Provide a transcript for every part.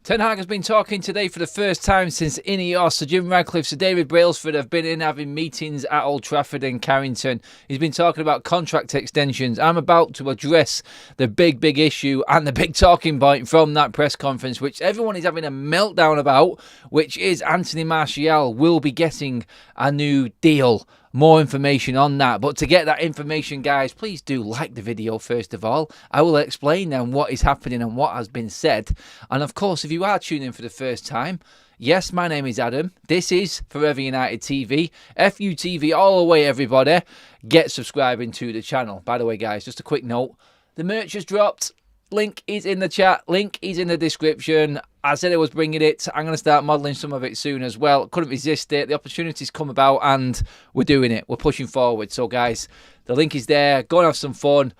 Ten Hag has been talking today for the first time since INEOS. Sir Jim Ratcliffe, Sir David Brailsford have been in having meetings at Old Trafford and Carrington. He's been talking about contract extensions. I'm about to address the big issue and the big talking point from that press conference, which everyone is having a meltdown about, which is Anthony Martial will be getting a new deal. More information on that. But to get that information, guys, please do like the video first of all. I will explain then what is happening and what has been said. And of course, if you are tuning in for the first time, yes, my name is Adam. This is Forever United TV. FUTV all the way, everybody. Get subscribing to the channel. By the way, guys, just a quick note. The merch has dropped. Link is in the chat. Link is in the description. I said I was bringing it. I'm going to start modelling some of it soon as well. Couldn't resist it. The opportunities come about and we're doing it. We're pushing forward. So, guys, the link is there. Go and have some fun.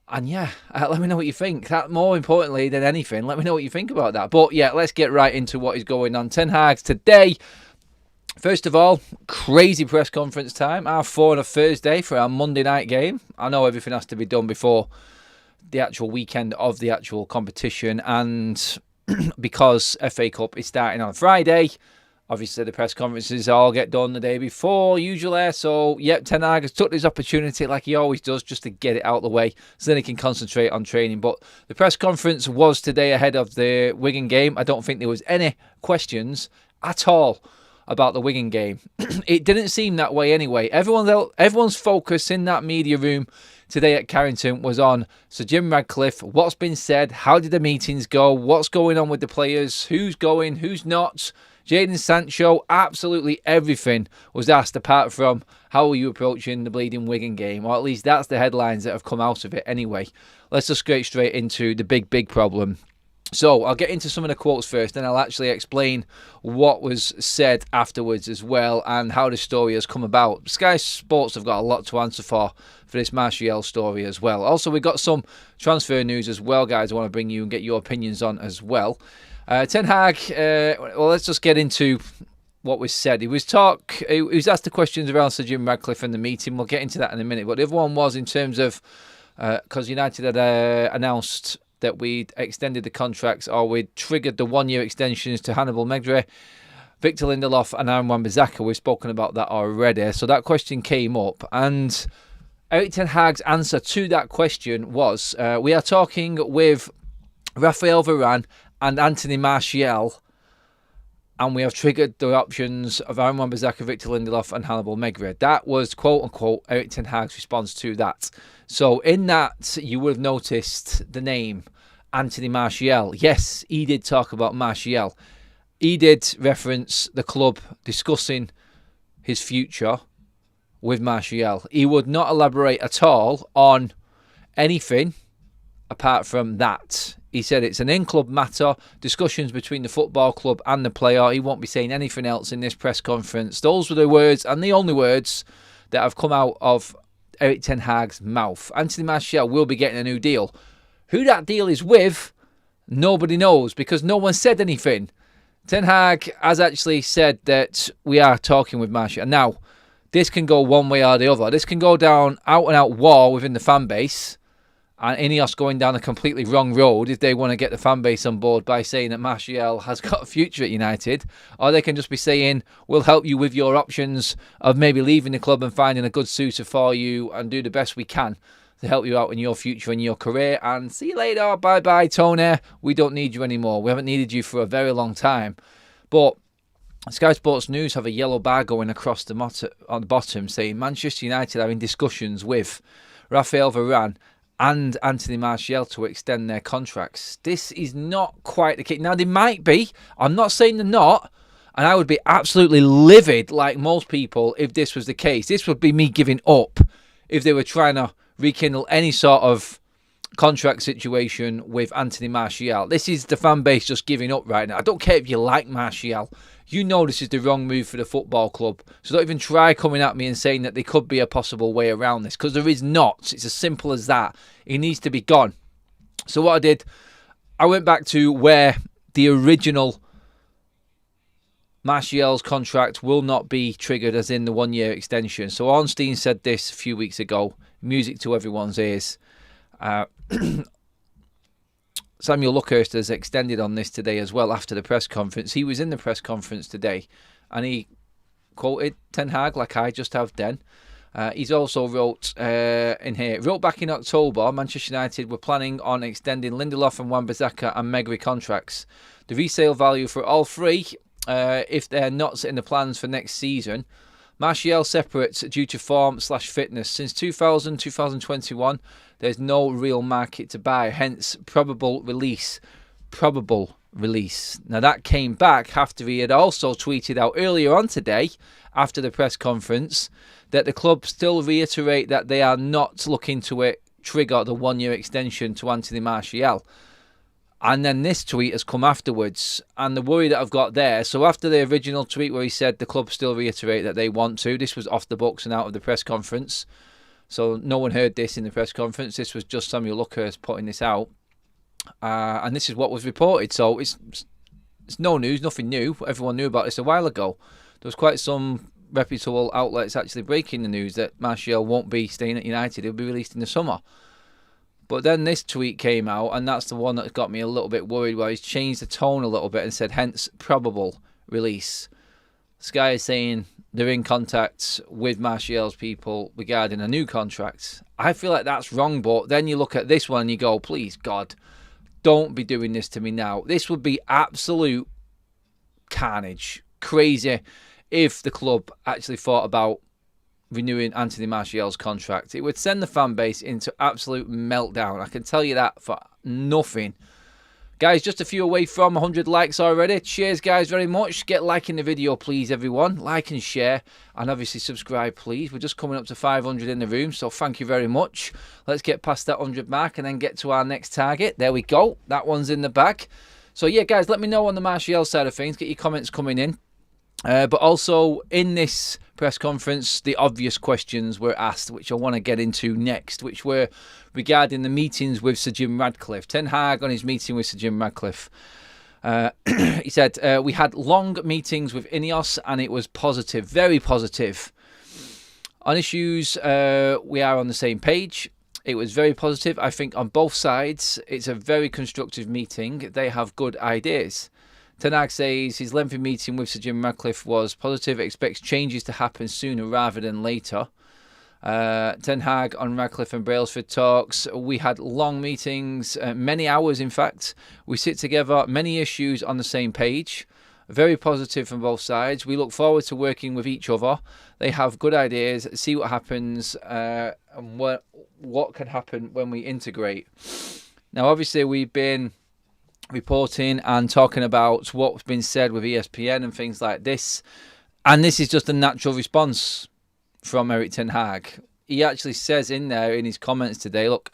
And, yeah, let me know what you think. That, more importantly than anything, let me know what you think about that. But, yeah, let's get right into what is going on. Ten Hag today. First of all, crazy press conference time. 4:30 on a Thursday for our Monday night game. I know everything has to be done before the actual weekend of the actual competition, and because FA Cup is starting on Friday, obviously the press conferences all get done the day before usually. So yep, Ten Hag has took this opportunity like he always does just to get it out of the way so then he can concentrate on training. But the press conference was today ahead of the Wigan game. I don't think there was any questions at all about the Wigan game. It didn't seem that way anyway. Everyone's focus in that media room today at Carrington was on Sir Jim Ratcliffe, what's been said, how did the meetings go, what's going on with the players, who's going, who's not, Jadon Sancho, absolutely everything was asked apart from how are you approaching the bleeding Wigan game, or at least that's the headlines that have come out of it anyway. Let's just get straight into the big problem. So I'll get into some of the quotes first, and I'll actually explain what was said afterwards as well and how the story has come about. Sky Sports have got a lot to answer for this Martial story as well. Also, we've got some transfer news as well, guys. I want to bring you and get your opinions on as well. Ten Hag, well, let's just get into what was said. He was asked the questions around Sir Jim Ratcliffe and the meeting. We'll get into that in a minute. But the other one was in terms of, because United had announced that we'd extended the contracts, or we'd triggered the one-year extensions to Hannibal Mejbri, Victor Lindelof and Aaron Wan-Bissaka. We've spoken about that already. So that question came up, and Erik Ten Hag's answer to that question was, we are talking with Rafael Varane and Anthony Martial, and we have triggered the options of Aaron Wan-Bissaka, Victor Lindelof and Hannibal Mejbri. That was, quote-unquote, Erik Ten Hag's response to that. So in that, you would have noticed the name Anthony Martial. Yes, he did talk about Martial. He did reference the club discussing his future with Martial. He would not elaborate at all on anything apart from that. He said it's an in-club matter, discussions between the football club and the player. He won't be saying anything else in this press conference. Those were the words, and the only words, that have come out of Erik Ten Hag's mouth. Anthony Martial will be getting a new deal. Who that deal is with, nobody knows, because no one said anything. Ten Hag has actually said that we are talking with Martial. Now, this can go one way or the other. This can go down out-and-out war within the fan base, and INEOS going down a completely wrong road if they want to get the fan base on board by saying that Martial has got a future at United. Or they can just be saying, we'll help you with your options of maybe leaving the club and finding a good suitor for you and do the best we can to help you out in your future and your career. And see you later. Bye-bye, Tony. We don't need you anymore. We haven't needed you for a very long time. But Sky Sports News have a yellow bar going across the on the bottom saying Manchester United are in discussions with Rafael Varane and Anthony Martial to extend their contracts. This is not quite the case. Now, they might be. I'm not saying they're not. And I would be absolutely livid, like most people, if this was the case. This would be me giving up if they were trying to rekindle any sort of contract situation with Anthony Martial. This is the fan base just giving up right now. I don't care if you like Martial. You know this is the wrong move for the football club. So don't even try coming at me and saying that there could be a possible way around this, because there is not. It's as simple as that. He needs to be gone. So what I did, I went back to where the original Martial's contract will not be triggered, as in the one-year extension. So Ornstein said this a few weeks ago. Music to everyone's ears. Samuel Luckhurst has extended on this today as well after the press conference. He was in the press conference today and he quoted Ten Hag like I just have then. He's also wrote back in October, Manchester United were planning on extending Lindelof and Wan-Bissaka and Megri contracts. The resale value for all three, if they're not in the plans for next season. Martial separates due to form/fitness. Since 2021, there's no real market to buy, hence probable release. Now that came back after he had also tweeted out earlier on today, after the press conference, that the club still reiterate that they are not looking to trigger the 1-year extension to Anthony Martial. And then this tweet has come afterwards. And the worry that I've got there, so after the original tweet where he said the club still reiterate that they want to, this was off the books and out of the press conference. So no one heard this in the press conference. This was just Samuel Luckhurst putting this out. And this is what was reported. So it's no news, nothing new. Everyone knew about this a while ago. There was quite some reputable outlets actually breaking the news that Martial won't be staying at United. He'll be released in the summer. But then this tweet came out, and that's the one that got me a little bit worried, where he's changed the tone a little bit and said, hence, probable release. Sky is saying they're in contact with Martial's people regarding a new contract. I feel like that's wrong, but then you look at this one and you go, please, God, don't be doing this to me now. This would be absolute carnage. Crazy if the club actually thought about renewing Anthony Martial's contract. It would send the fan base into absolute meltdown. I can tell you that for nothing. Guys, just a few away from 100 likes already. Cheers, guys, very much. Get liking the video, please, everyone. Like and share. And obviously subscribe, please. We're just coming up to 500 in the room, so thank you very much. Let's get past that 100 mark and then get to our next target. There we go. That one's in the bag. So, yeah, guys, let me know on the Martial side of things. Get your comments coming in. But also, in this press conference, the obvious questions were asked, which I want to get into next, which were regarding the meetings with Sir Jim Ratcliffe. Ten Hag on his meeting with Sir Jim Ratcliffe. He said, we had long meetings with INEOS and it was positive, very positive. On issues, we are on the same page. It was very positive. I think on both sides, it's a very constructive meeting. They have good ideas. Ten Hag says his lengthy meeting with Sir Jim Ratcliffe was positive, expects changes to happen sooner rather than later. Ten Hag on Ratcliffe and Brailsford talks. We had long meetings, many hours in fact. We sit together, many issues on the same page. Very positive from both sides. We look forward to working with each other. They have good ideas, see what happens and what can happen when we integrate. Now obviously we've been reporting and talking about what's been said with ESPN and things like this, and this is just a natural response from Erik Ten Hag. He actually says in there in his comments today, look,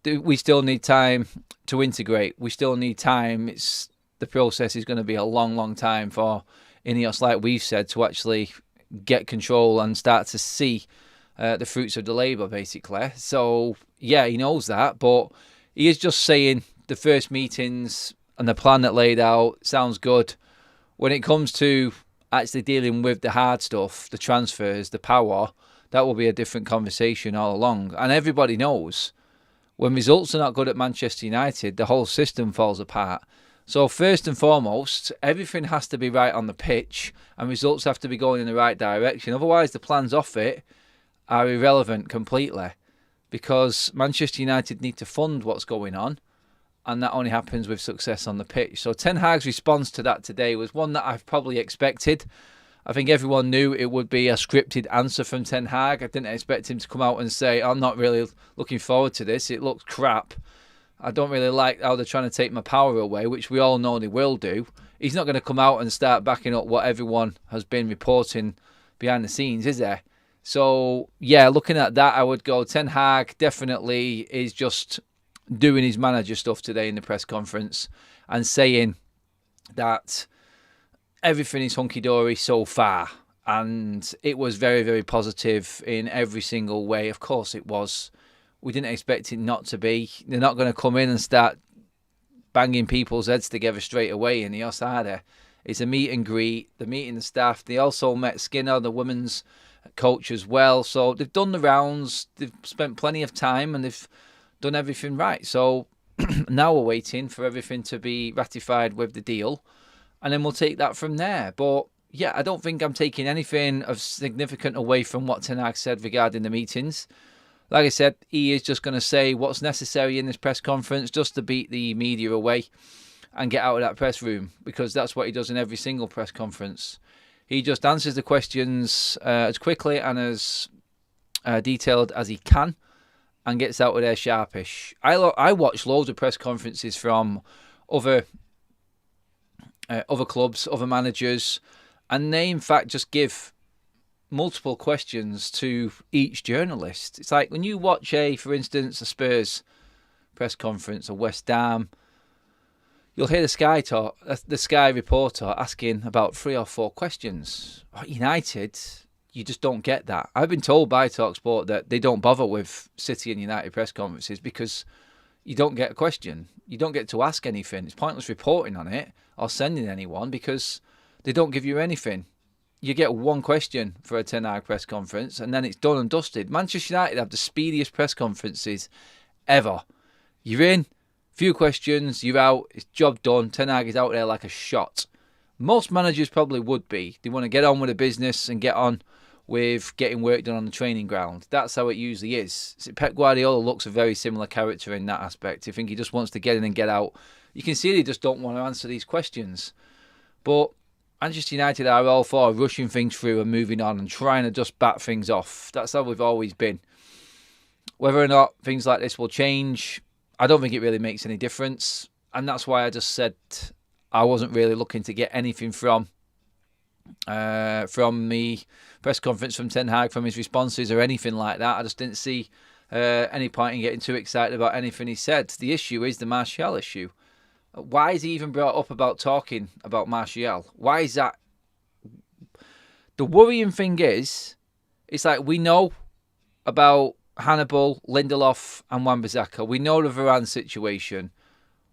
we still need time to integrate, we still need time, the process is going to be a long time for INEOS, like we've said, to actually get control and start to see the fruits of the labour basically. So yeah, he knows that, but he is just saying the first meetings and the plan that laid out sounds good. When it comes to actually dealing with the hard stuff, the transfers, the power, that will be a different conversation all along. And everybody knows when results are not good at Manchester United, the whole system falls apart. So first and foremost, everything has to be right on the pitch and results have to be going in the right direction. Otherwise, the plans off it are irrelevant completely, because Manchester United need to fund what's going on, and that only happens with success on the pitch. So Ten Hag's response to that today was one that I've probably expected. I think everyone knew it would be a scripted answer from Ten Hag. I didn't expect him to come out and say, I'm not really looking forward to this. It looks crap. I don't really like how they're trying to take my power away, which we all know they will do. He's not going to come out and start backing up what everyone has been reporting behind the scenes, is there? So, yeah, looking at that, I would go Ten Hag definitely is just doing his manager stuff today in the press conference and saying that everything is hunky-dory so far. And it was very, very positive in every single way. Of course it was. We didn't expect it not to be. They're not going to come in and start banging people's heads together straight away in the OS, are they? It's a meet and greet. They're meeting the staff. They also met Skinner, the women's coach, as well. So they've done the rounds. They've spent plenty of time and they've done everything right. So Now we're waiting for everything to be ratified with the deal, and then we'll take that from there. But yeah, I don't think I'm taking anything of significant away from what Ten Hag said regarding the meetings. Like I said, he is just going to say what's necessary in this press conference just to beat the media away and get out of that press room, because that's what he does in every single press conference. He just answers the questions as quickly and as detailed as he can and gets out of there sharpish. I watch loads of press conferences from other clubs, other managers, and they in fact just give multiple questions to each journalist. It's like when you watch for instance, a Spurs press conference or West Ham, you'll hear the Sky reporter asking about 3 or 4 questions. At United, you just don't get that. I've been told by TalkSport that they don't bother with City and United press conferences because you don't get a question. You don't get to ask anything. It's pointless reporting on it or sending anyone because they don't give you anything. You get one question for a Ten Hag press conference and then it's done and dusted. Manchester United have the speediest press conferences ever. You're in, few questions, you're out, it's job done. Ten Hag is out there like a shot. Most managers probably would be. They want to get on with the business and get on with getting work done on the training ground. That's how it usually is. Pep Guardiola looks a very similar character in that aspect. I think he just wants to get in and get out. You can see they just don't want to answer these questions. But Manchester United are all for rushing things through and moving on and trying to just bat things off. That's how we've always been. Whether or not things like this will change, I don't think it really makes any difference. And that's why I just said I wasn't really looking to get anything from the press conference from Ten Hag, from his responses or anything like that. I just didn't see any point in getting too excited about anything he said. The issue is the Martial issue. Why is he even brought up about talking about Martial? Why is that? The worrying thing is, it's like we know about Hannibal, Lindelof and Wan-Bissaka. We know the Varane situation.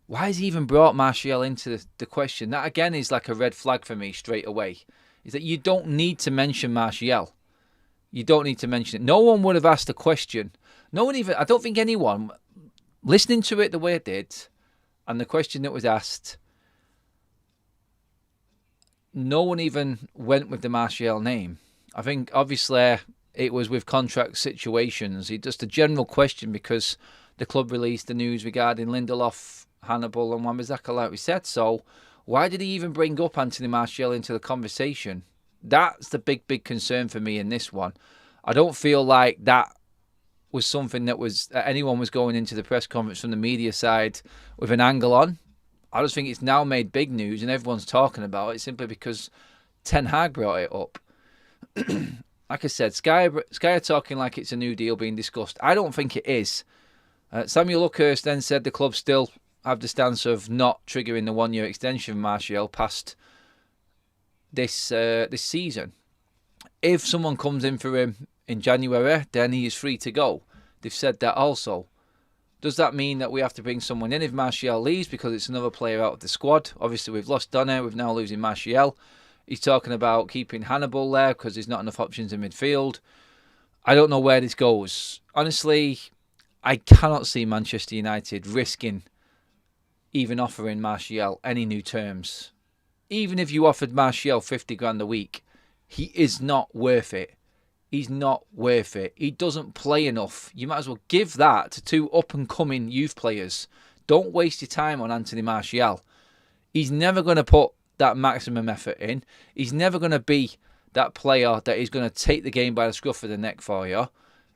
Why has he even brought Martial into the question? That again is like a red flag for me straight away. Is that you don't need to mention Martial. You don't need to mention it. No one would have asked a question. No one even, I don't think anyone, listening to it the way it did, and the question that was asked, no one even went with the Martial name. I think obviously it was with contract situations. It's just a general question because the club released the news regarding Lindelof, Hannibal and Wan-Bissaka, like we said. So why did he even bring up Anthony Martial into the conversation? That's the big concern for me in this one. I don't feel like that was something that anyone was going into the press conference from the media side with an angle on. I just think it's now made big news and everyone's talking about it simply because Ten Hag brought it up. Like I said, Sky are talking like it's a new deal being discussed. I don't think it is. Samuel Luckhurst then said the club still have the stance of not triggering the 1-year extension of Martial past this season. If someone comes in for him in January, then he is free to go. They've said that also. Does that mean that we have to bring someone in if Martial leaves because it's another player out of the squad? Obviously, we've lost Donner. We're now losing Martial. He's talking about keeping Hannibal there because there's not enough options in midfield. I don't know where this goes. Honestly, I cannot see Manchester United risking even offering Martial any new terms. Even if you offered Martial 50 grand a week, he is not worth it. He's not worth it. He doesn't play enough. You might as well give that to 2 up-and-coming youth players. Don't waste your time on Anthony Martial. He's never going to put that maximum effort in. He's never going to be that player that is going to take the game by the scruff of the neck for you.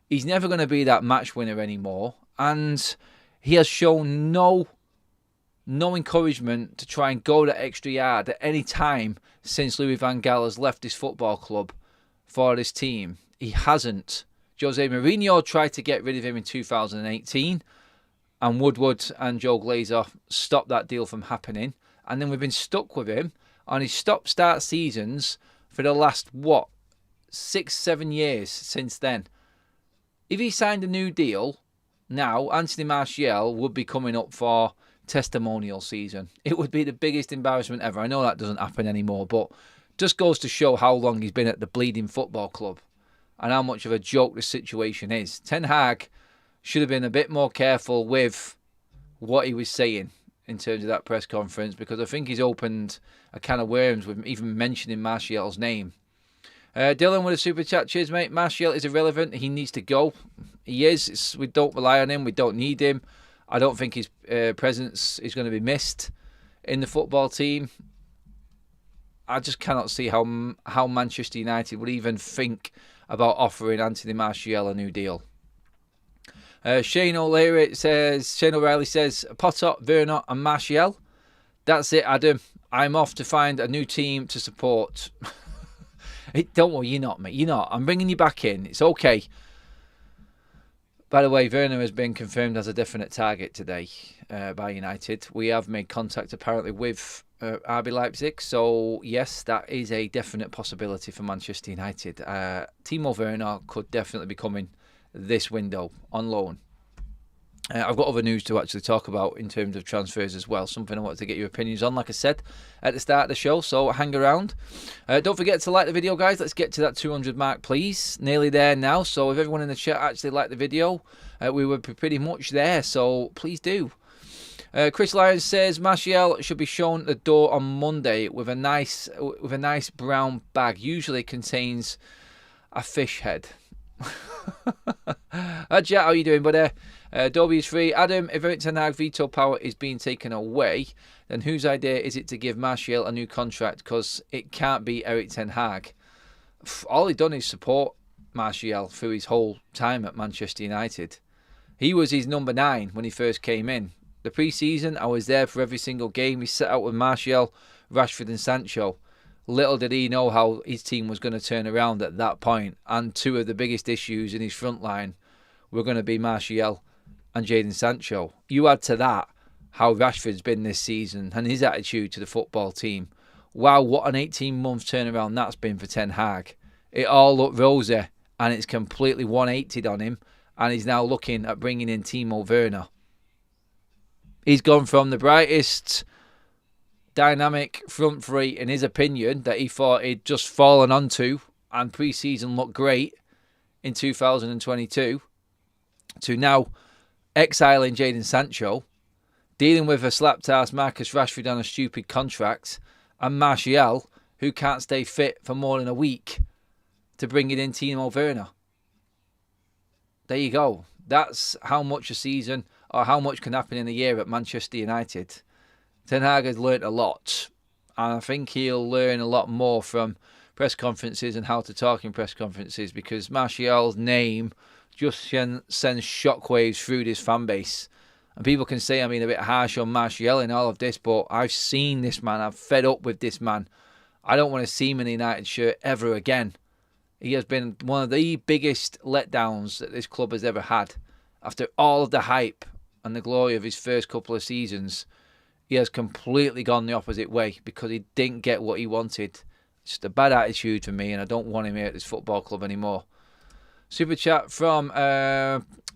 He's never going to be that match winner anymore. And he has shown no encouragement to try and go that extra yard at any time since Louis van Gaal has left his football club for this team. He hasn't. Jose Mourinho tried to get rid of him in 2018 and Woodward and Joe Glazer stopped that deal from happening. And then we've been stuck with him on his stop-start seasons for the last, 6-7 years since then. If he signed a new deal, now Anthony Martial would be coming up for testimonial season. It would be the biggest embarrassment ever. I know that doesn't happen anymore, but just goes to show how long he's been at the bleeding football club and how much of a joke the situation is. Ten Hag should have been a bit more careful with what he was saying in terms of that press conference, because I think he's opened a can of worms with even mentioning Martial's name. Dylan with a super chat. Cheers, mate. Martial is irrelevant. He needs to go. He is. We don't rely on him. We don't need him. I don't think his presence is going to be missed in the football team. I just cannot see how Manchester United would even think about offering Anthony Martial a new deal. Shane O'Reilly says, Potter, Werner and Martial. That's it, Adam. I'm off to find a new team to support. Don't worry, you're not, mate. You're not. I'm bringing you back in. It's okay. By the way, Werner has been confirmed as a definite target today by United. We have made contact apparently with RB Leipzig. So, yes, that is a definite possibility for Manchester United. Timo Werner could definitely be coming this window on loan. I've got other news to actually talk about in terms of transfers as well. Something I wanted to get your opinions on, like I said at the start of the show. So hang around. Don't forget to like the video, guys. Let's get to that 200 mark, please. Nearly there now. So if everyone in the chat actually liked the video, we were pretty much there. So please do. Chris Lyons says Martial should be shown at the door on Monday with a nice brown bag. Usually contains a fish head. Jack, how are you doing, buddy? Dobby is free. Adam, if Erik Ten Hag veto power is being taken away, then whose idea is it to give Martial a new contract? Because it can't be Erik Ten Hag. All he done is support Martial through his whole time at Manchester United. He was his number 9 when he first came in. The pre-season, I was there for every single game. He set out with Martial, Rashford and Sancho. Little did he know how his team was going to turn around at that point. And two of the biggest issues in his front line were going to be Martial and Jadon Sancho. You add to that how Rashford's been this season and his attitude to the football team. Wow, what an 18-month turnaround that's been for Ten Hag. It all looked rosy and it's completely 180'd on him, and he's now looking at bringing in Timo Werner. He's gone from the brightest dynamic front three, in his opinion, that he thought he'd just fallen onto and pre-season looked great in 2022, to now exiling Jadon Sancho, dealing with a slapped-ass Marcus Rashford on a stupid contract, and Martial, who can't stay fit for more than a week, to bringing in Timo Werner. There you go. That's how much a season, or how much can happen in a year at Manchester United. Ten Hag has learnt a lot, and I think he'll learn a lot more from press conferences and how to talk in press conferences, because Martial's name just sends shockwaves through this fan base. And people can say I'm being a bit harsh on Martial in all of this, but I've seen this man. I'm fed up with this man. I don't want to see him in a United shirt ever again. He has been one of the biggest letdowns that this club has ever had. After all of the hype and the glory of his first couple of seasons, he has completely gone the opposite way because he didn't get what he wanted. It's just a bad attitude for me, and I don't want him here at this football club anymore. Super chat from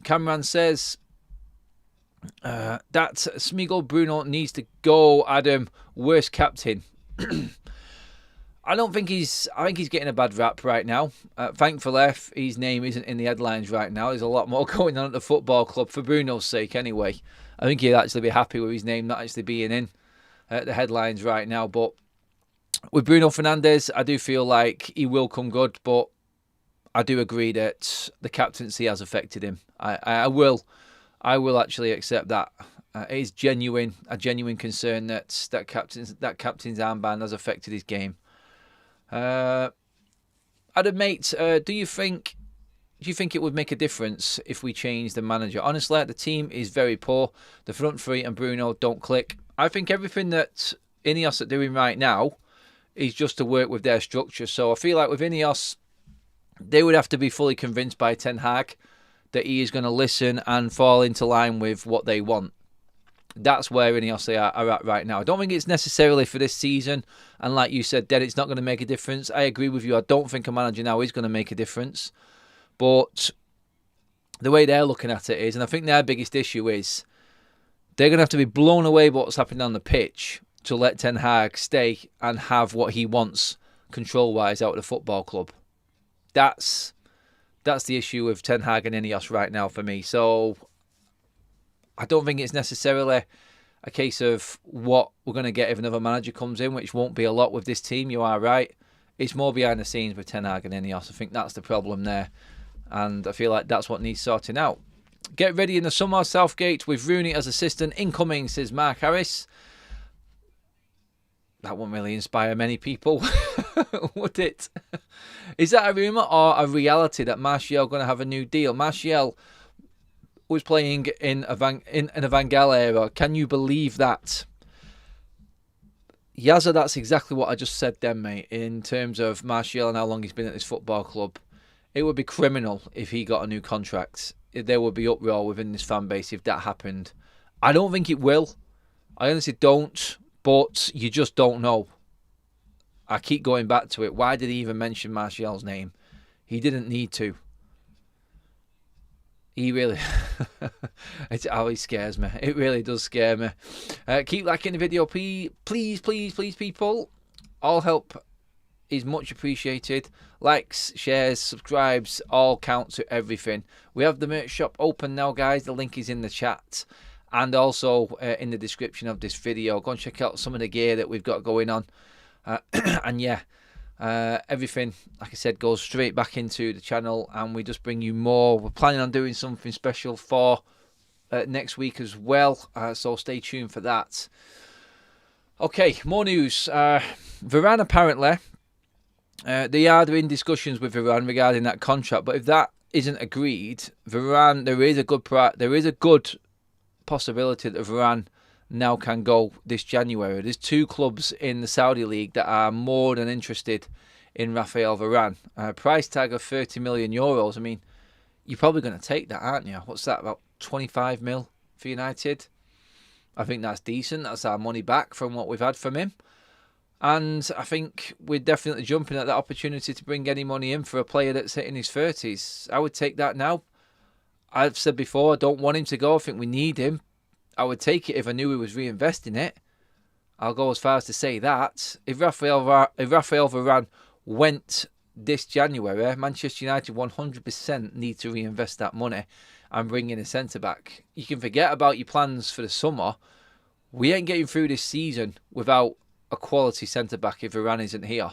Cameron says that Smigel Bruno needs to go. Adam, worst captain. I think he's getting a bad rap right now. Thankfully, his name isn't in the headlines right now. There's a lot more going on at the football club, for Bruno's sake anyway. I think he'd actually be happy with his name not actually being in the headlines right now. But with Bruno Fernandes, I do feel like he will come good, but I do agree that the captaincy has affected him. I will actually accept that. It is a genuine concern that captain's armband has affected his game. Adam, mate, do you think it would make a difference if we change the manager? Honestly, the team is very poor. The front three and Bruno don't click. I think everything that INEOS are doing right now is just to work with their structure. So I feel like with INEOS, they would have to be fully convinced by Ten Hag that he is going to listen and fall into line with what they want. That's where INEOS are at right now. I don't think it's necessarily for this season. And like you said, then it's not going to make a difference. I agree with you. I don't think a manager now is going to make a difference. But the way they're looking at it is, and I think their biggest issue is, they're going to have to be blown away by what's happening on the pitch to let Ten Hag stay and have what he wants control-wise out of the football club. That's the issue with Ten Hag and INEOS right now for me. So I don't think it's necessarily a case of what we're going to get if another manager comes in, which won't be a lot with this team. You are right. It's more behind the scenes with Ten Hag and INEOS. I think that's the problem there. And I feel like that's what needs sorting out. Get ready in the summer, Southgate, with Rooney as assistant. Incoming, says Mark Harris. That won't really inspire many people, would it? Is that a rumour or a reality that Martial going to have a new deal? Martial was playing in a Van Gaal era. Can you believe that? Yazza, that's exactly what I just said then, mate, in terms of Martial and how long he's been at this football club. It would be criminal if he got a new contract. There would be uproar within this fan base if that happened. I don't think it will. I honestly don't, but you just don't know. I keep going back to it. Why did he even mention Martial's name? He didn't need to. He really... he scares me. It really does scare me. Keep liking the video, please, people. All help is much appreciated. Likes, shares, subscribes, all count to everything. We have the merch shop open now, guys. The link is in the chat and also in the description of this video. Go and check out some of the gear that we've got going on. And yeah, everything, like I said, goes straight back into the channel, and we just bring you more. We're planning on doing something special for next week as well, so stay tuned for that. Okay, more news. Varane, apparently, they are in discussions with Varane regarding that contract, but if that isn't agreed, Varane, there is a good possibility that Varane now can go this January. There's 2 clubs in the Saudi League that are more than interested in Rafael Varane. Price tag of 30 million euros. I mean, you're probably going to take that, aren't you? What's that, about 25 mil for United? I think that's decent. That's our money back from what we've had from him. And I think we're definitely jumping at that opportunity to bring any money in for a player that's hitting his 30s. I would take that now. I've said before, I don't want him to go. I think we need him. I would take it if I knew he was reinvesting it. I'll go as far as to say that. If Rafael Varane went this January, Manchester United 100% need to reinvest that money and bring in a centre-back. You can forget about your plans for the summer. We ain't getting through this season without a quality centre-back if Varane isn't here.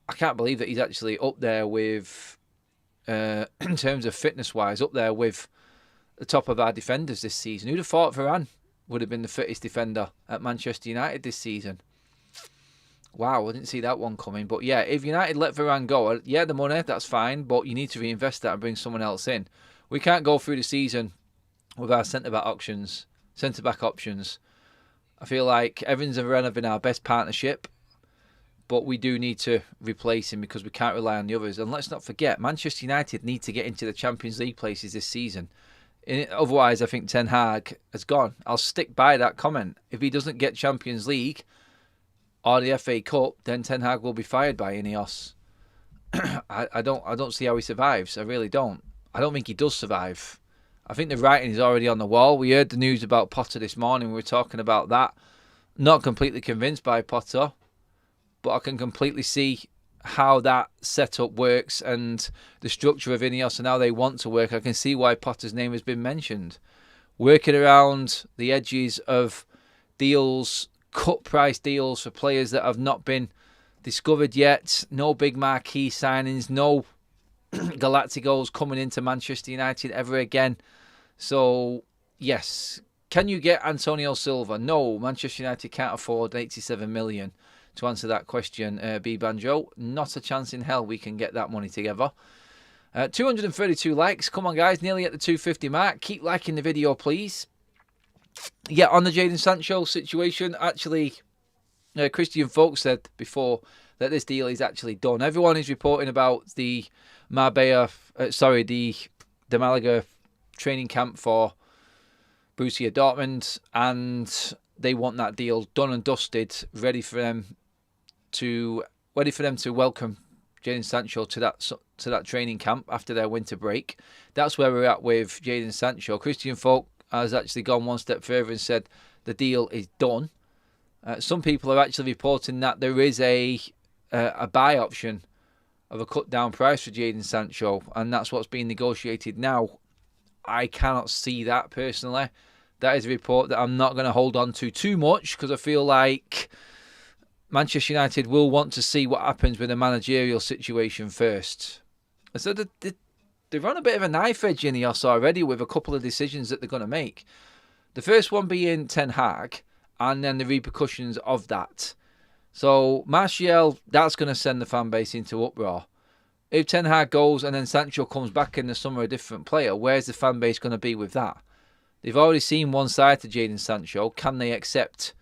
I can't believe that he's actually up there with, in terms of fitness-wise, up there with the top of our defenders this season. Who'd have thought Varane would have been the fittest defender at Manchester United this season? Wow, I didn't see that one coming. But yeah, if United let Varane go, yeah, the money, that's fine, but you need to reinvest that and bring someone else in. We can't go through the season with our centre-back options. I feel like Evans and Varane have been our best partnership, but we do need to replace him because we can't rely on the others. And let's not forget, Manchester United need to get into the Champions League places this season. Otherwise, I think Ten Hag has gone. I'll stick by that comment. If he doesn't get Champions League or the FA Cup, then Ten Hag will be fired by INEOS. I don't see how he survives. I really don't. I don't think he does survive. I think the writing is already on the wall. We heard the news about Potter this morning. We were talking about that. Not completely convinced by Potter, but I can completely see how that setup works and the structure of INEOS and how they want to work. I can see why Potter's name has been mentioned. Working around the edges of deals, cut price deals for players that have not been discovered yet. No big marquee signings. No Galacticos coming into Manchester United ever again. So, yes. Can you get Antonio Silva? No, Manchester United can't afford 87 million. To answer that question, B Banjo, not a chance in hell we can get that money together. 232 likes. Come on, guys. Nearly at the 250 mark. Keep liking the video, please. Yeah, on the Jadon Sancho situation, actually, Christian Folk said before that this deal is actually done. Everyone is reporting about the Malaga training camp for Borussia Dortmund, and they want that deal done and dusted, ready for them to welcome Jadon Sancho to that training camp after their winter break. That's where we're at with Jadon Sancho. Christian Folk has actually gone one step further and said the deal is done. Some people are actually reporting that there is a buy option of a cut down price for Jadon Sancho, and that's what's being negotiated now I cannot see that personally. That is a report that I'm not going to hold on to too much, because I feel like Manchester United will want to see what happens with the managerial situation first. So they're on a bit of a knife edge in INEOS already with a couple of decisions that they're going to make. The first one being Ten Hag, and then the repercussions of that. So Martial, that's going to send the fan base into uproar. If Ten Hag goes and then Sancho comes back in the summer a different player, where's the fan base going to be with that? They've already seen one side to Jadon Sancho. Can they accept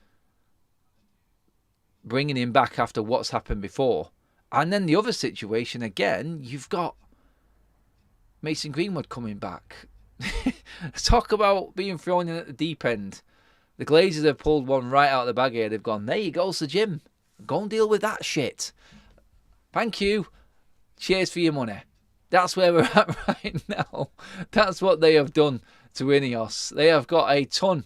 bringing him back after what's happened before? And then the other situation, again, you've got Mason Greenwood coming back. Talk about being thrown in at the deep end. The Glazers have pulled one right out of the bag here. They've gone, there you go, Sir Jim. Go and deal with that shit. Thank you. Cheers for your money. That's where we're at right now. That's what they have done to INEOS. They have got a ton.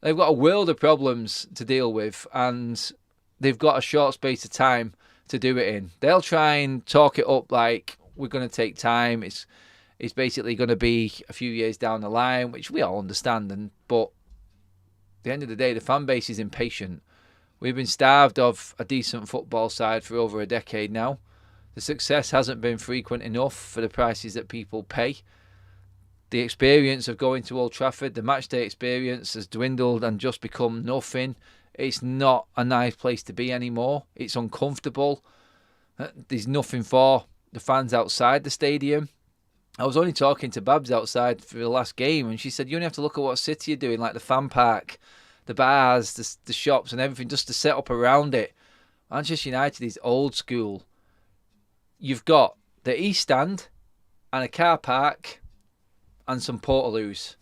They've got a world of problems to deal with, and they've got a short space of time to do it in. They'll try and talk it up like we're going to take time. It's basically going to be a few years down the line, which we all understand. But at the end of the day, the fan base is impatient. We've been starved of a decent football side for over a decade now. The success hasn't been frequent enough for the prices that people pay. The experience of going to Old Trafford, the matchday experience, has dwindled and just become nothing. It's not a nice place to be anymore. It's uncomfortable. There's nothing for the fans outside the stadium. I was only talking to Babs outside for the last game, and she said, you only have to look at what City are doing, like the fan park, the bars, the shops and everything, just to set up around it. Manchester United is old school. You've got the East Stand and a car park and some portaloos.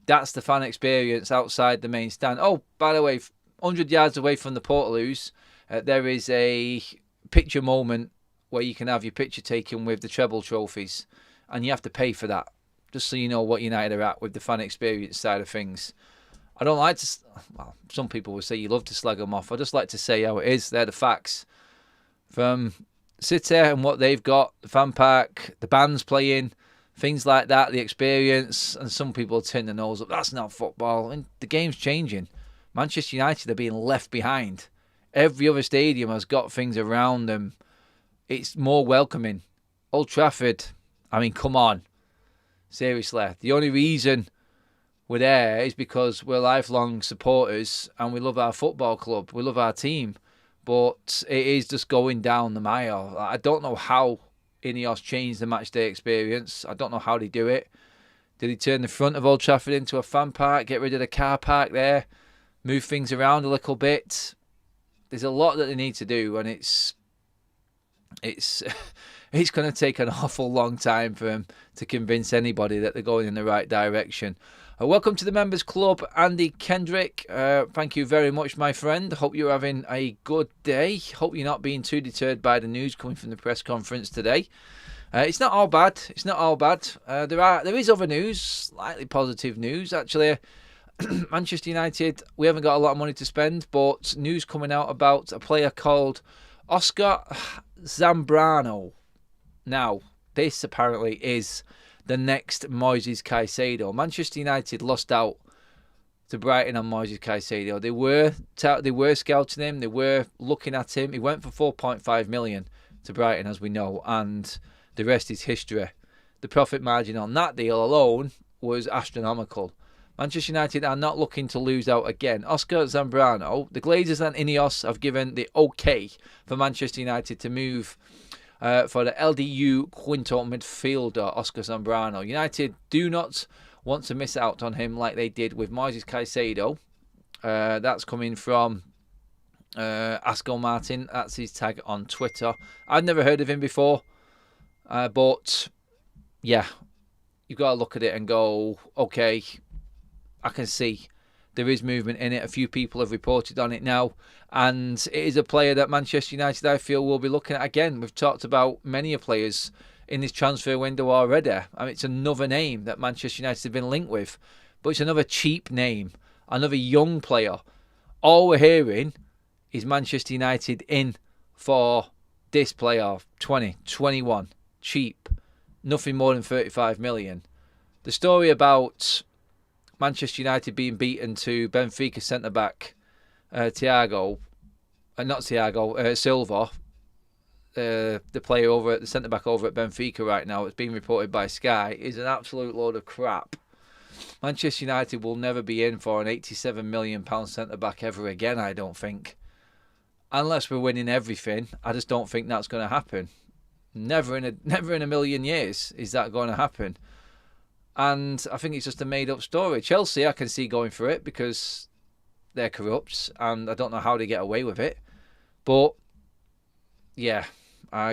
That's the fan experience outside the main stand. Oh, by the way, 100 yards away from the portaloos, there is a picture moment where you can have your picture taken with the treble trophies, and you have to pay for that, just so you know what United are at with the fan experience side of things. I don't like to, well, some people would say you love to slag them off. I just like to say how it is. They're the facts. From City and what they've got, the fan park, the bands playing, things like that, the experience, and some people turn their nose up. That's not football. And the game's changing. Manchester United are being left behind. Every other stadium has got things around them. It's more welcoming. Old Trafford, I mean, come on. Seriously. The only reason we're there is because we're lifelong supporters and we love our football club. We love our team. But it is just going down the mile. I don't know how INEOS changed the matchday experience. I don't know how they do it. Did he turn the front of Old Trafford into a fan park, get rid of the car park there, move things around a little bit? There's a lot that they need to do, and it's going to take an awful long time for them to convince anybody that they're going in the right direction. Welcome to the Members Club, Andy Kendrick. Thank you very much, my friend. Hope you're having a good day. Hope you're not being too deterred by the news coming from the press conference today. It's not all bad. It's not all bad. There is other news, slightly positive news, actually. Manchester United, we haven't got a lot of money to spend, but news coming out about a player called Oscar Zambrano. Now, this apparently is the next Moises Caicedo. Manchester United lost out to Brighton on Moises Caicedo. They were scouting him. They were looking at him. He went for 4.5 million to Brighton, as we know, and the rest is history. The profit margin on that deal alone was astronomical. Manchester United are not looking to lose out again. Oscar Zambrano, the Glazers and INEOS have given the okay for Manchester United to move for the LDU Quinto midfielder, Oscar Zambrano. United do not want to miss out on him like they did with Moises Caicedo. That's coming from Asco Martin. That's his tag on Twitter. I've never heard of him before. But, yeah, you've got to look at it and go, okay, I can see there is movement in it. A few people have reported on it now. And it is a player that Manchester United, I feel, will be looking at again. We've talked about many players in this transfer window already. I mean, it's another name that Manchester United have been linked with. But it's another cheap name. Another young player. All we're hearing is Manchester United in for this player, 20, 21. Cheap. Nothing more than 35 million. The story about Manchester United being beaten to Benfica centre-back Silva, the player over at the centre-back over at Benfica right now, it's being reported by Sky, is an absolute load of crap. Manchester United will never be in for an £87 million centre-back ever again, I don't think. Unless we're winning everything, I just don't think that's going to happen. Never in a million years is that going to happen. And I think it's just a made-up story. Chelsea, I can see going for it because they're corrupt, and I don't know how they get away with it. But, yeah.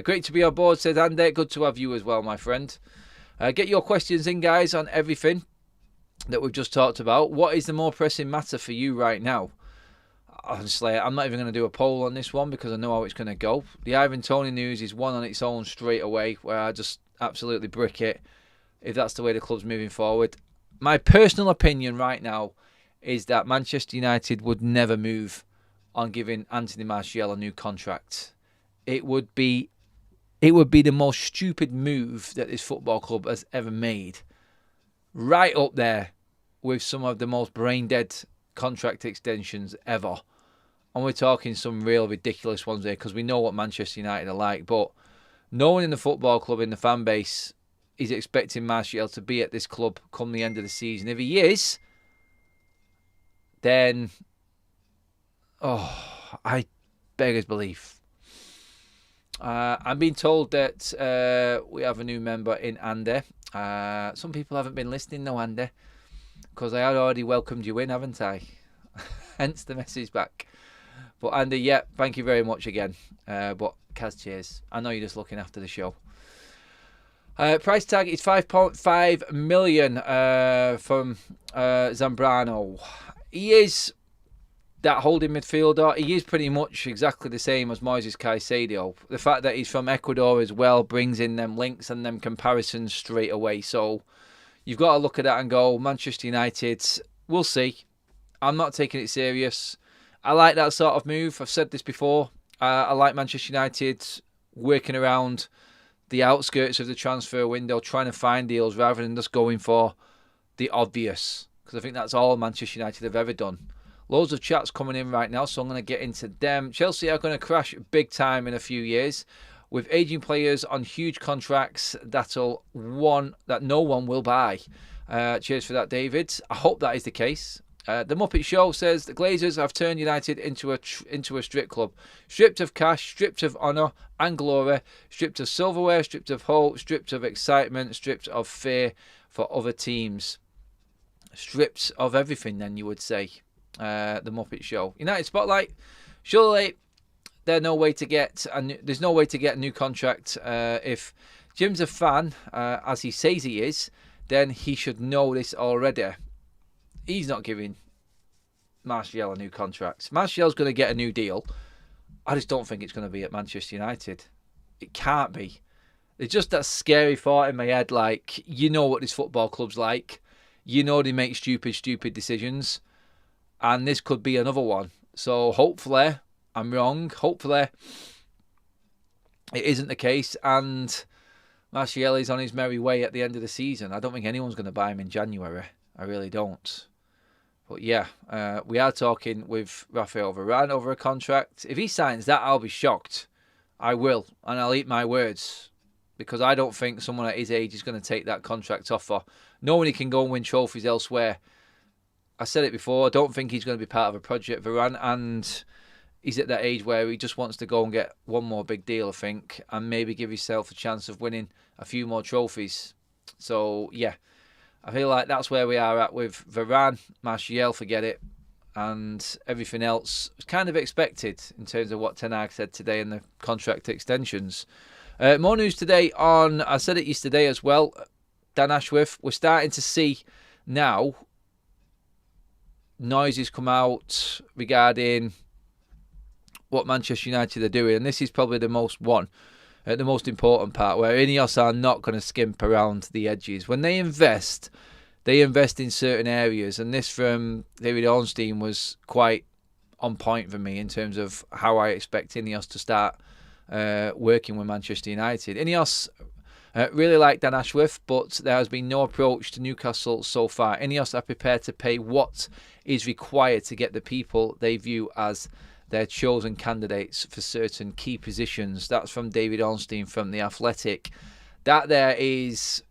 Great to be on board, said Andy. Good to have you as well, my friend. Get your questions in, guys, on everything that we've just talked about. What is the more pressing matter for you right now? Honestly, I'm not even going to do a poll on this one because I know how it's going to go. The Ivan Toney news is one on its own straight away, where I just absolutely brick it if that's the way the club's moving forward. My personal opinion right now is that Manchester United would never move on giving Anthony Martial a new contract. It would be the most stupid move that this football club has ever made. Right up there with some of the most brain-dead contract extensions ever. And we're talking some real ridiculous ones here because we know what Manchester United are like. But no one in the football club, in the fan base, is expecting Martial to be at this club come the end of the season. If he is, then, I beg his belief. I'm being told that we have a new member in Andy. Some people haven't been listening, though, Andy, because I had already welcomed you in, haven't I? Hence the message back. But Andy, yeah, thank you very much again. But Kaz, cheers. I know you're just looking after the show. Price tag is 5.5 million from Zambrano. He is that holding midfielder. He is pretty much exactly the same as Moises Caicedo. The fact that he's from Ecuador as well brings in them links and them comparisons straight away. So you've got to look at that and go, Manchester United, we'll see. I'm not taking it serious. I like that sort of move. I've said this before. I like Manchester United working around the outskirts of the transfer window, trying to find deals rather than just going for the obvious. Because I think that's all Manchester United have ever done. Loads of chats coming in right now, so I'm going to get into them. Chelsea are going to crash big time in a few years with aging players on huge contracts that no one will buy. Cheers for that, David. I hope that is the case. The Muppet Show says the Glazers have turned United into a strip club. Stripped of cash, stripped of honour and glory, stripped of silverware, stripped of hope, stripped of excitement, stripped of fear for other teams. Stripped of everything, then, you would say. The Muppet Show. United Spotlight. Surely there's no way to get a new contract. If Jim's a fan, as he says he is, then he should know this already. He's not giving Martial a new contract. Martial's going to get a new deal. I just don't think it's going to be at Manchester United. It can't be. There's just that scary thought in my head, like, you know what this football club's like. You know they make stupid decisions. And this could be another one. So hopefully I'm wrong. Hopefully it isn't the case. And Martial is on his merry way at the end of the season. I don't think anyone's going to buy him in January. I really don't. But yeah, we are talking with Rafael Varane over a contract. If he signs that, I'll be shocked. I will. And I'll eat my words. Because I don't think someone at his age is going to take that contract offer. Knowing he can go and win trophies elsewhere. I said it before, I don't think he's going to be part of a project, Varan, and he's at that age where he just wants to go and get one more big deal, I think, and maybe give himself a chance of winning a few more trophies. So, yeah, I feel like that's where we are at with Varan. Martial, forget it, and everything else was kind of expected in terms of what Ten Hag said today in the contract extensions. More news today on, I said it yesterday as well, Dan Ashworth, we're starting to see now noises come out regarding what Manchester United are doing, and this is probably the most important part, where INEOS are not going to skimp around the edges. When they invest in certain areas, and this from David Ornstein was quite on point for me in terms of how I expect INEOS to start working with Manchester United. INEOS Really like Dan Ashworth, but there has been no approach to Newcastle so far. INEOS are prepared to pay what is required to get the people they view as their chosen candidates for certain key positions. That's from David Ornstein from The Athletic. That there is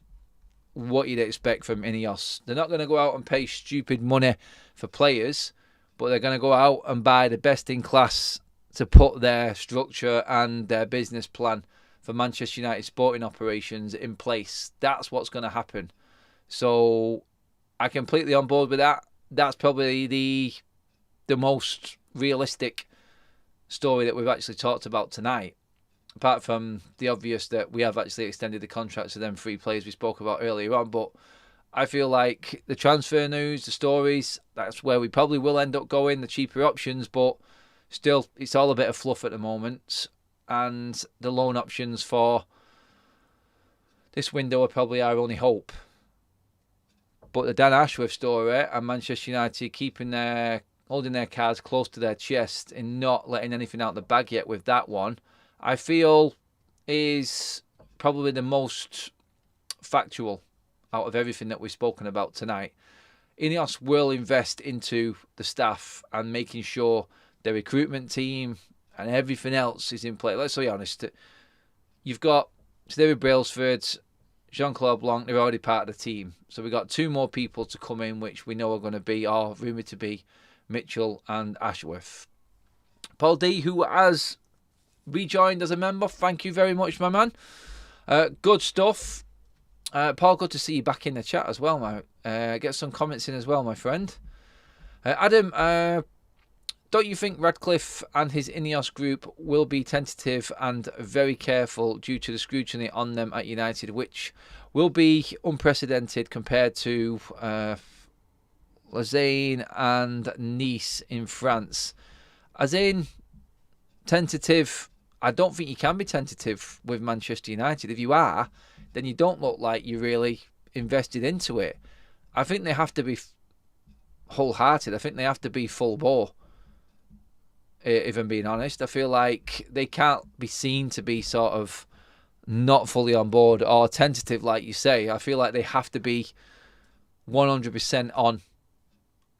what you'd expect from INEOS. They're not going to go out and pay stupid money for players, but they're going to go out and buy the best in class to put their structure and their business plan for Manchester United sporting operations in place. That's what's going to happen. So I'm completely on board with that. That's probably the most realistic story that we've actually talked about tonight. Apart from the obvious that we have actually extended the contracts to them 3 players we spoke about earlier on. But I feel like the transfer news, the stories, that's where we probably will end up going, the cheaper options. But still, it's all a bit of fluff at the moment. And the loan options for this window are probably our only hope. But the Dan Ashworth story and Manchester United holding their cards close to their chest and not letting anything out the bag yet with that one, I feel is probably the most factual out of everything that we've spoken about tonight. INEOS will invest into the staff and making sure their recruitment team and everything else is in place. Let's be honest. You've got David Brailsford, Jean-Claude Blanc, they're already part of the team. So we've got 2 more people to come in, which we know are going to be, or rumoured to be, Mitchell and Ashworth. Paul D, who has rejoined as a member, thank you very much, my man. Good stuff. Paul, good to see you back in the chat as well, get some comments in as well, my friend. Adam, don't you think Ratcliffe and his INEOS group will be tentative and very careful due to the scrutiny on them at United, which will be unprecedented compared to Lausanne and Nice in France? As in, tentative, I don't think you can be tentative with Manchester United. If you are, then you don't look like you really invested into it. I think they have to be wholehearted. I think they have to be full bore. If I'm being honest, I feel like they can't be seen to be sort of not fully on board or tentative, like you say. I feel like they have to be 100% on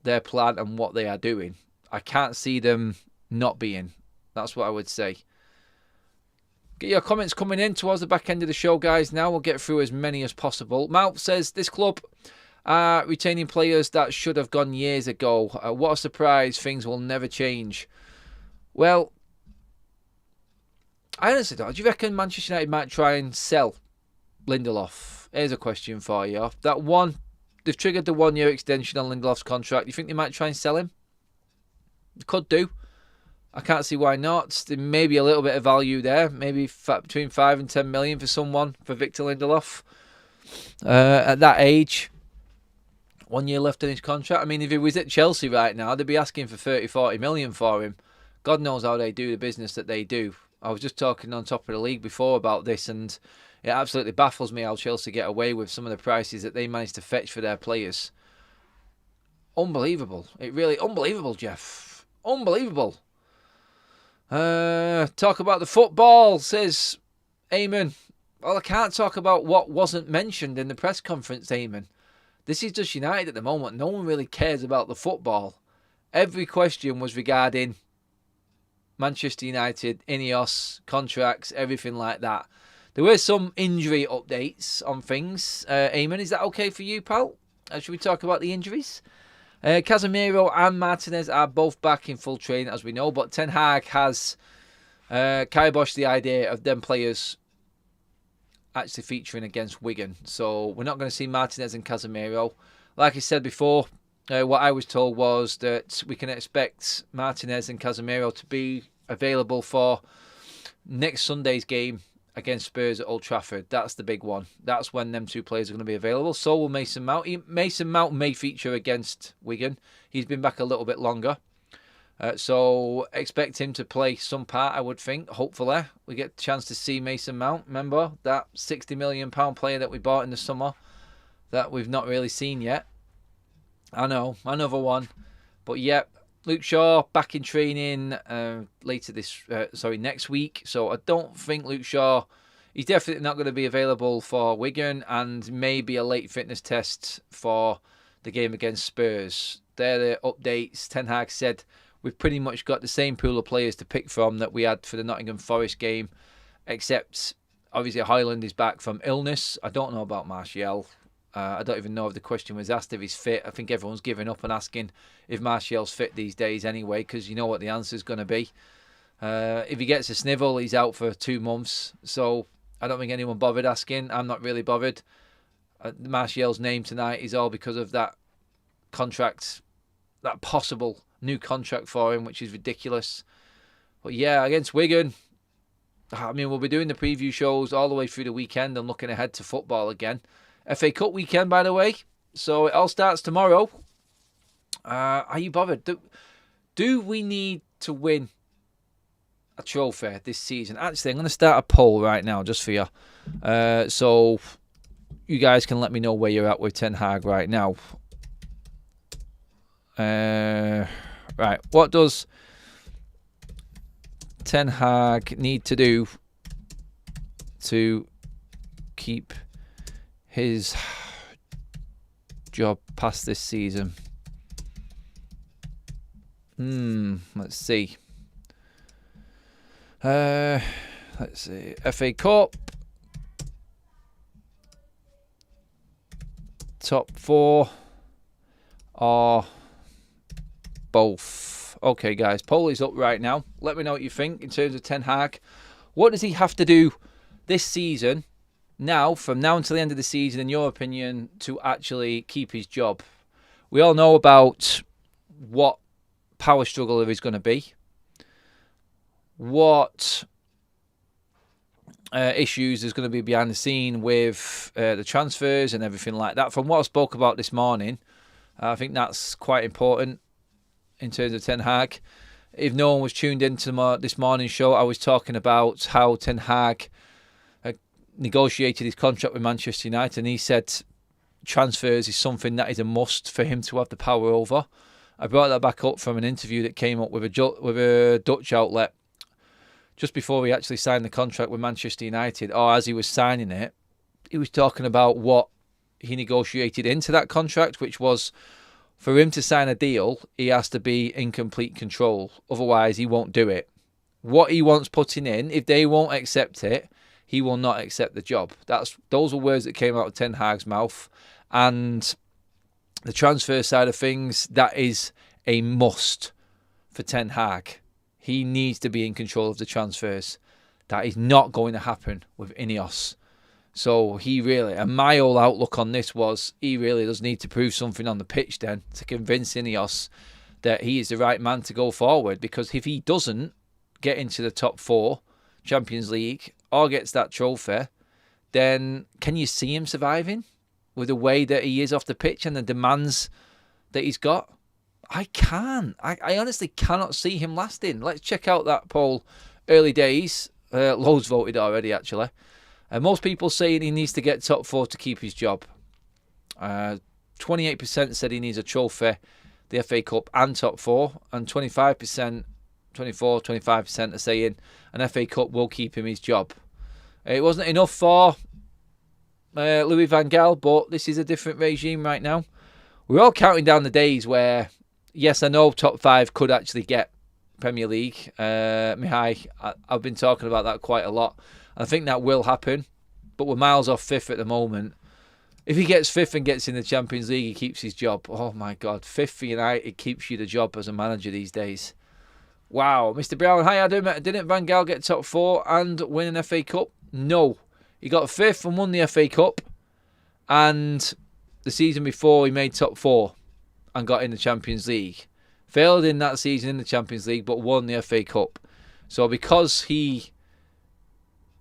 their plan and what they are doing. I can't see them not being. That's what I would say. Get your comments coming in towards the back end of the show, guys. Now we'll get through as many as possible. Mouth says, this club are retaining players that should have gone years ago. What a surprise. Things will never change. Well, I honestly don't. Do you reckon Manchester United might try and sell Lindelof? Here's a question for you. They've triggered the 1-year extension on Lindelof's contract. Do you think they might try and sell him? They could do. I can't see why not. There may be a little bit of value there. Maybe between 5 and 10 million for someone, for Victor Lindelof. At that age, 1 year left on his contract. I mean, if he was at Chelsea right now, they'd be asking for 30, 40 million for him. God knows how they do the business that they do. I was just talking on Top of the League before about this, and it absolutely baffles me how Chelsea get away with some of the prices that they manage to fetch for their players. Unbelievable. It really, unbelievable, Jeff. Unbelievable. Talk about the football, says Eamon. Well, I can't talk about what wasn't mentioned in the press conference, Eamon. This is just United at the moment. No one really cares about the football. Every question was regarding Manchester United, INEOS, contracts, everything like that. There were some injury updates on things. Eamon, is that okay for you, pal? Should we talk about the injuries? Casemiro and Martinez are both back in full training, as we know, but Ten Hag has kiboshed the idea of them players actually featuring against Wigan. So we're not going to see Martinez and Casemiro. Like I said before, what I was told was that we can expect Martinez and Casemiro to be available for next Sunday's game against Spurs at Old Trafford. That's the big one. That's when them 2 players are going to be available. So will Mason Mount. Mason Mount may feature against Wigan. He's been back a little bit longer. So expect him to play some part, I would think. Hopefully, we get a chance to see Mason Mount. Remember that £60 million player that we bought in the summer that we've not really seen yet. I know, another one. But yep, Luke Shaw back in training next week. So I don't think Luke Shaw He's definitely not going to be available for Wigan, and maybe a late fitness test for the game against Spurs. They're the updates. Ten Hag said we've pretty much got the same pool of players to pick from that we had for the Nottingham Forest game, except obviously Højlund is back from illness. I don't know about Martial. I don't even know if the question was asked if he's fit. I think everyone's given up on asking if Martial's fit these days anyway, because you know what the answer's going to be. If he gets a snivel, he's out for 2 months. So I don't think anyone bothered asking. I'm not really bothered. Martial's name tonight is all because of that contract, that possible new contract for him, which is ridiculous. But yeah, against Wigan, I mean, we'll be doing the preview shows all the way through the weekend and looking ahead to football again. FA Cup weekend, by the way. So it all starts tomorrow. Are you bothered? Do we need to win a trophy this season? Actually, I'm going to start a poll right now just for you. So you guys can let me know where you're at with Ten Hag right now. Right. What does Ten Hag need to do to keep his job past this season? Let's see. Let's see. FA Cup, top 4, or both? Okay, guys, poll is up right now. Let me know what you think in terms of Ten Hag. What does he have to do this season, from now until the end of the season, in your opinion, to actually keep his job? We all know about what power struggle there is going to be, what issues there's going to be behind the scene with the transfers and everything like that. From what I spoke about this morning, I think that's quite important in terms of Ten Hag. If no one was tuned into this morning's show, I was talking about how Ten Hag negotiated his contract with Manchester United, and he said transfers is something that is a must for him to have the power over. I brought that back up from an interview that came up with a Dutch outlet just before he actually signed the contract with Manchester United, or as he was signing it. He was talking about what he negotiated into that contract, which was for him to sign a deal, he has to be in complete control. Otherwise, he won't do it. What he wants putting in, if they won't accept it, he will not accept the job. Those were words that came out of Ten Hag's mouth. And the transfer side of things, that is a must for Ten Hag. He needs to be in control of the transfers. That is not going to happen with INEOS. So and my whole outlook on this was, he really does need to prove something on the pitch then to convince INEOS that he is the right man to go forward. Because if he doesn't get into the top 4 Champions League or gets that trophy, then can you see him surviving with the way that he is off the pitch and the demands that he's got? I can't. I honestly cannot see him lasting. Let's check out that poll. Early days. Loads voted already, actually. Most people saying he needs to get top 4 to keep his job. 28% said he needs a trophy, the FA Cup and top 4. And 25% are saying an FA Cup will keep him his job. It wasn't enough for Louis van Gaal, but this is a different regime right now. We're all counting down the days where, yes, I know top 5 could actually get Premier League. Mihai, I've been talking about that quite a lot. I think that will happen, but we're miles off 5th at the moment. If he gets 5th and gets in the Champions League, he keeps his job. Oh my God, 5th for United keeps you the job as a manager these days. Wow. Mr. Brown, hi Adam. Didn't Van Gaal get top 4 and win an FA Cup? No. He got 5th and won the FA Cup. And the season before, he made top 4 and got in the Champions League. Failed in that season in the Champions League, but won the FA Cup. So because he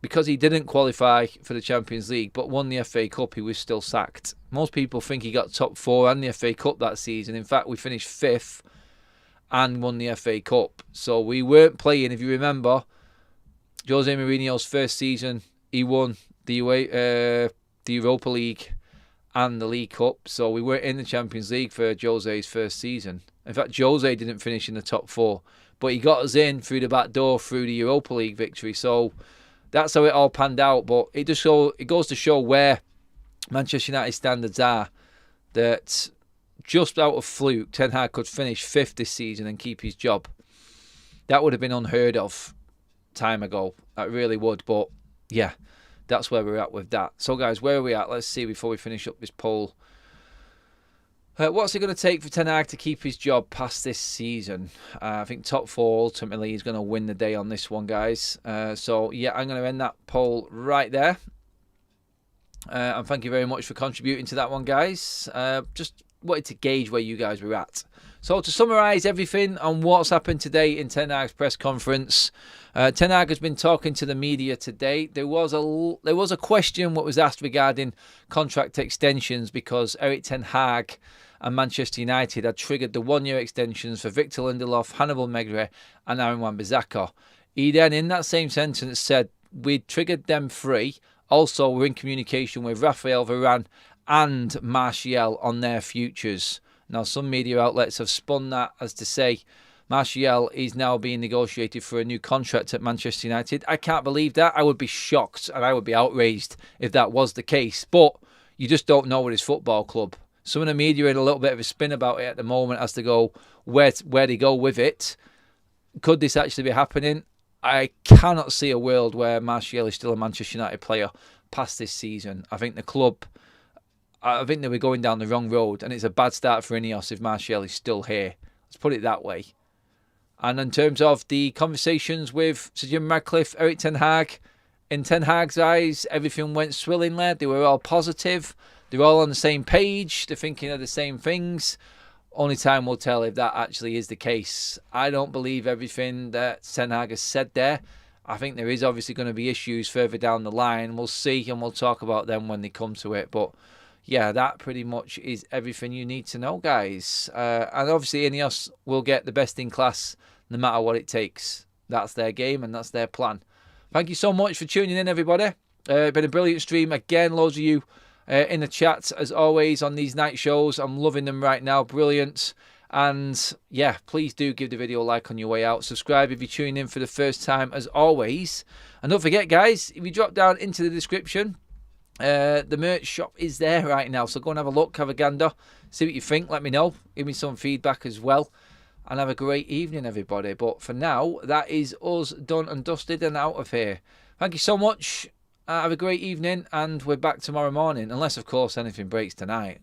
didn't qualify for the Champions League but won the FA Cup, he was still sacked. Most people think he got top 4 and the FA Cup that season. In fact, we finished 5th and won the FA Cup. So we weren't playing, if you remember, Jose Mourinho's first season, he won the Europa League and the League Cup. So we weren't in the Champions League for Jose's first season. In fact, Jose didn't finish in the top 4, but he got us in through the back door through the Europa League victory. So that's how it all panned out. But it goes to show where Manchester United standards are, that just out of fluke, Ten Hag could finish 5th this season and keep his job. That would have been unheard of time ago. That really would. But yeah, that's where we're at with that. So guys, where are we at? Let's see before we finish up this poll. What's it going to take for Ten Hag to keep his job past this season? I think top 4 ultimately is going to win the day on this one, guys. So yeah, I'm going to end that poll right there. And thank you very much for contributing to that one, guys. Just wanted to gauge where you guys were at. So to summarise everything on what's happened today in Ten Hag's press conference, Ten Hag has been talking to the media today. There was a question what was asked regarding contract extensions, because Erik Ten Hag and Manchester United had triggered the 1-year extensions for Victor Lindelof, Hannibal Mejbri and Aaron Wan-Bissaka. He then, in that same sentence, said, "We'd triggered them 3. Also, we're in communication with Rafael Varane and Martial on their futures." Now, some media outlets have spun that as to say Martial is now being negotiated for a new contract at Manchester United. I can't believe that. I would be shocked and I would be outraged if that was the case. But you just don't know with his football club. Some of the media are in a little bit of a spin about it at the moment as to go where they go with it. Could this actually be happening? I cannot see a world where Martial is still a Manchester United player past this season. I think the club, I think they were going down the wrong road, and it's a bad start for INEOS if Martial is still here. Let's put it that way. And in terms of the conversations with Sir Jim Ratcliffe, Erik Ten Hag, in Ten Hag's eyes, everything went swillingly. They were all positive. They're all on the same page. They're thinking of the same things. Only time will tell if that actually is the case. I don't believe everything that Ten Hag has said there. I think there is obviously going to be issues further down the line. We'll see, and we'll talk about them when they come to it. But yeah, that pretty much is everything you need to know, guys. And obviously INEOS will get the best in class no matter what it takes. That's their game and that's their plan. Thank you so much for tuning in, everybody. Been a brilliant stream. Again, loads of you in the chat, as always, on these night shows. I'm loving them right now. Brilliant. And yeah, please do give the video a like on your way out. Subscribe if you're tuning in for the first time, as always. And don't forget, guys, if you drop down into the description, the merch shop is there right now. So go and have a look, have a gander, see what you think. Let me know. Give me some feedback as well. And have a great evening, everybody. But for now, that is us done and dusted and out of here. Thank you so much. Have a great evening, and we're back tomorrow morning. Unless, of course, anything breaks tonight.